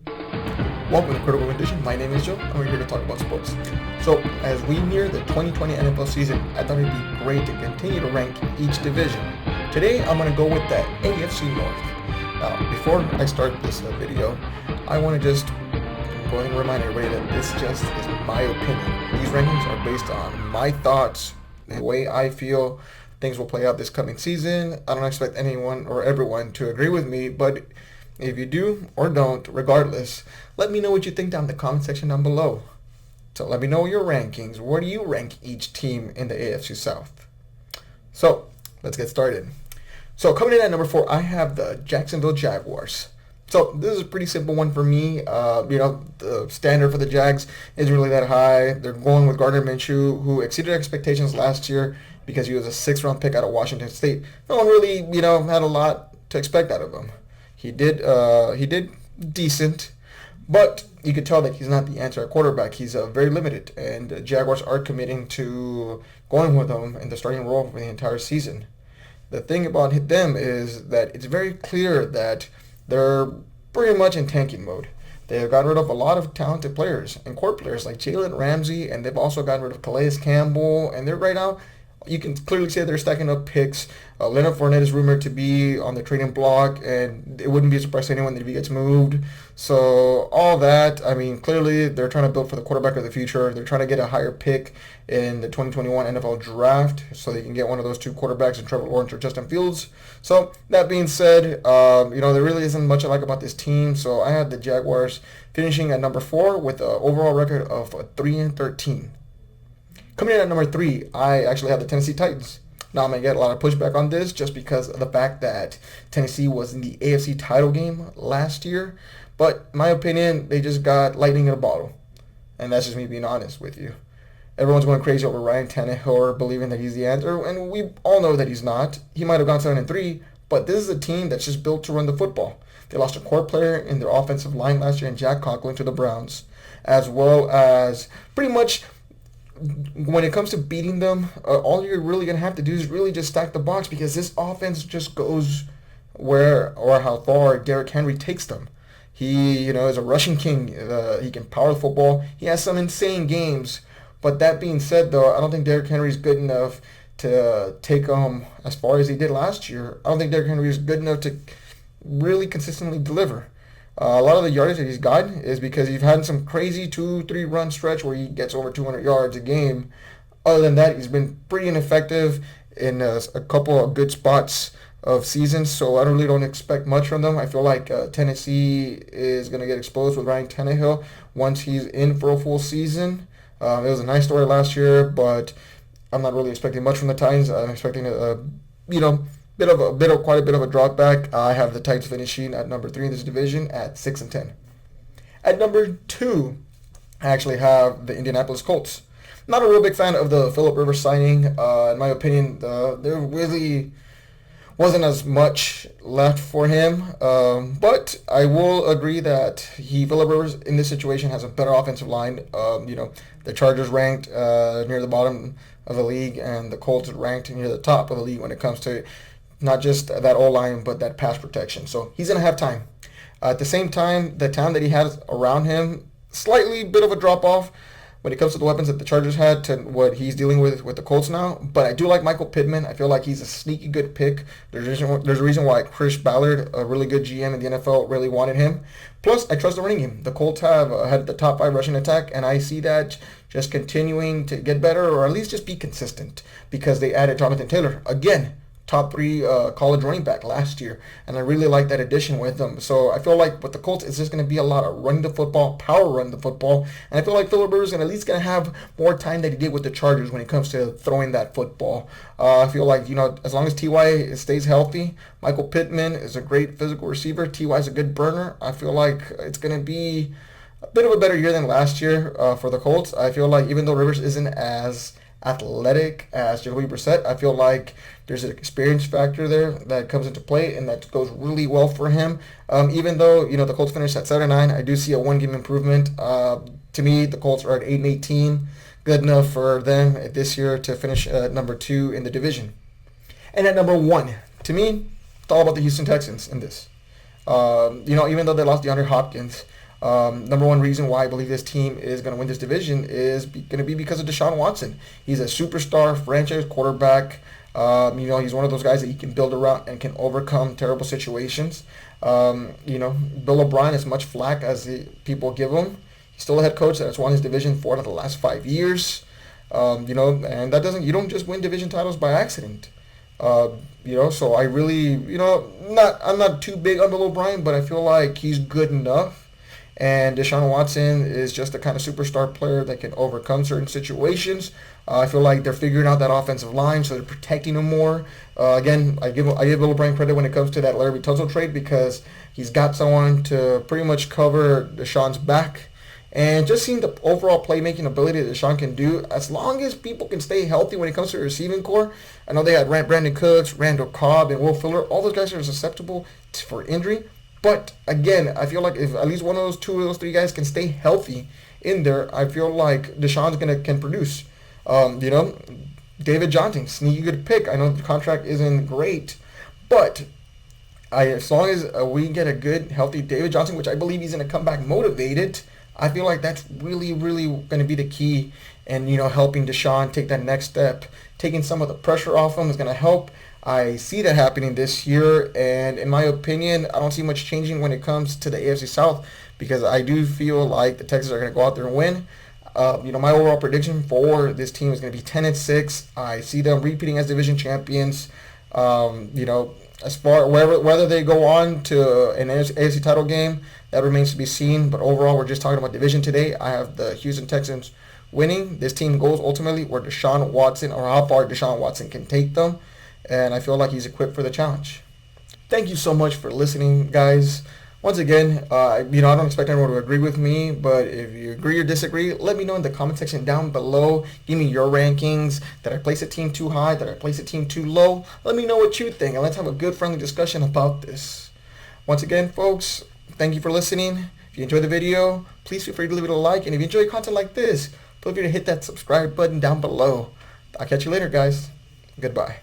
Welcome to Critical Condition. My name is Joe, and we're here to talk about sports. So, as we near the 2020 NFL season, I thought it'd be great to continue to rank each division. Today, I'm going to go with the AFC North. Now, before I start this video, I want to just go ahead and remind everybody that this just is my opinion. These rankings are based on my thoughts, the way I feel things will play out this coming season. I don't expect anyone or everyone to agree with me, but if you do or don't, regardless, let me know what you think down in the comment section down below. So let me know your rankings. Where do you rank each team in the AFC South? So let's get started. So coming in at number 4, I have the Jacksonville Jaguars. So this is a pretty simple one for me. The standard for the Jags isn't really that high. They're going with Gardner Minshew, who exceeded expectations last year because he was a 6th-round pick out of Washington State. No one really, had a lot to expect out of him. He did decent, but you could tell that he's not the answer at quarterback. He's very limited, and the Jaguars are committing to going with him in the starting role for the entire season. The thing about them is that it's very clear that they're pretty much in tanking mode. They have gotten rid of a lot of talented players and core players like Jalen Ramsey, and they've also gotten rid of Calais Campbell, and they're right now, you can clearly say they're stacking up picks. Leonard Fournette is rumored to be on the trading block, and it wouldn't be a surprise to anyone that if he gets moved. So all that, clearly they're trying to build for the quarterback of the future. They're trying to get a higher pick in the 2021 NFL draft so they can get one of those two quarterbacks in Trevor Lawrence or Justin Fields. So that being said, there really isn't much I like about this team. So I had the Jaguars finishing at number 4 with an overall record of 3-13. Coming in at number 3, I actually have the Tennessee Titans. Now, I'm going to get a lot of pushback on this just because of the fact that Tennessee was in the AFC title game last year. But in my opinion, they just got lightning in a bottle. And that's just me being honest with you. Everyone's going crazy over Ryan Tannehill, believing that he's the answer. And we all know that he's not. He might have gone 7-3, but this is a team that's just built to run the football. They lost a core player in their offensive line last year in Jack Conklin to the Browns, as well as pretty much when it comes to beating them, all you're really going to have to do is really just stack the box because this offense just goes where or how far Derrick Henry takes them. He, is a rushing king. He can power the football. He has some insane games. But that being said, though, I don't think Derrick Henry is good enough to take as far as he did last year. I don't think Derrick Henry is good enough to really consistently deliver. A lot of the yardage that he's gotten is because he's had some crazy 2-3 run stretch where he gets over 200 yards a game. Other than that, he's been pretty ineffective in a couple of good spots of seasons, so I really don't expect much from them. I feel like Tennessee is going to get exposed with Ryan Tannehill once he's in for a full season. It was a nice story last year, but I'm not really expecting much from the Titans. I'm expecting quite a bit of a drop back. I have the Titans finishing at number 3 in this division at 6-10. At number 2, I actually have the Indianapolis Colts. Not a real big fan of the Phillip Rivers signing. In my opinion, there really wasn't as much left for him. But I will agree that Phillip Rivers in this situation has a better offensive line. The Chargers ranked near the bottom of the league, and the Colts ranked near the top of the league when it comes to not just that O-line, but that pass protection. So he's going to have time. At the same time, the talent that he has around him, slightly bit of a drop-off when it comes to the weapons that the Chargers had to what he's dealing with the Colts now. But I do like Michael Pittman. I feel like he's a sneaky good pick. There's a reason why Chris Ballard, a really good GM in the NFL, really wanted him. Plus, I trust the running game. The Colts have had the top 5 rushing attack, and I see that just continuing to get better or at least just be consistent because they added Jonathan Taylor. Again, top 3 college running back last year, and I really like that addition with them. So I feel like with the Colts, it's just going to be a lot of running the football, power run the football, and I feel like Phillip Rivers is at least going to have more time than he did with the Chargers when it comes to throwing that football. I feel like, as long as T.Y. stays healthy, Michael Pittman is a great physical receiver. T.Y. is a good burner. I feel like it's going to be a bit of a better year than last year for the Colts. I feel like even though Rivers isn't as athletic as Jacoby Brissett, I feel like there's an experience factor there that comes into play and that goes really well for him. Even though the Colts finished at 7-9, I do see a 1-game improvement. To me, the Colts are at 8-18, good enough for them this year to finish at number 2 in the division. And at number 1, to me, it's all about the Houston Texans in this. Even though they lost DeAndre Hopkins, Number one reason why I believe this team is going to win this division is going to be because of Deshaun Watson. He's a superstar franchise quarterback. He's one of those guys that you can build around and can overcome terrible situations. Bill O'Brien, as much flack as people give him, he's still a head coach that has won his division 4 out of the last 5 years. And you don't just win division titles by accident. So I really, I'm not too big on Bill O'Brien, but I feel like he's good enough. And Deshaun Watson is just the kind of superstar player that can overcome certain situations. I feel like they're figuring out that offensive line, so they're protecting him more. Again, I give Bill O'Brien credit when it comes to that Larry Tunsil trade because he's got someone to pretty much cover Deshaun's back. And just seeing the overall playmaking ability that Deshaun can do, as long as people can stay healthy when it comes to the receiving core. I know they had Brandon Cooks, Randall Cobb, and Will Fuller. All those guys are susceptible for injury. But again, I feel like if at least one of those 2 of those 3 guys can stay healthy in there, I feel like Deshaun's can produce. David Johnson, sneaky good pick. I know the contract isn't great, but as long as we get a good, healthy David Johnson, which I believe he's going to come back motivated, I feel like that's really, really going to be the key. And, helping Deshaun take that next step, taking some of the pressure off him is going to help. I see that happening this year, and in my opinion, I don't see much changing when it comes to the AFC South because I do feel like the Texans are going to go out there and win. My overall prediction for this team is going to be 10-6. I see them repeating as division champions. As far whether they go on to an AFC title game, that remains to be seen. But overall, we're just talking about division today. I have the Houston Texans winning. This team goes ultimately where Deshaun Watson, or how far Deshaun Watson can take them. And I feel like he's equipped for the challenge. Thank you so much for listening, guys. Once again, I don't expect everyone to agree with me, but if you agree or disagree, let me know in the comment section down below. Give me your rankings. Did I place a team too high? Did I place a team too low? Let me know what you think, and let's have a good, friendly discussion about this. Once again, folks, thank you for listening. If you enjoyed the video, please feel free to leave it a like, and if you enjoy content like this, feel free to hit that subscribe button down below. I'll catch you later, guys. Goodbye.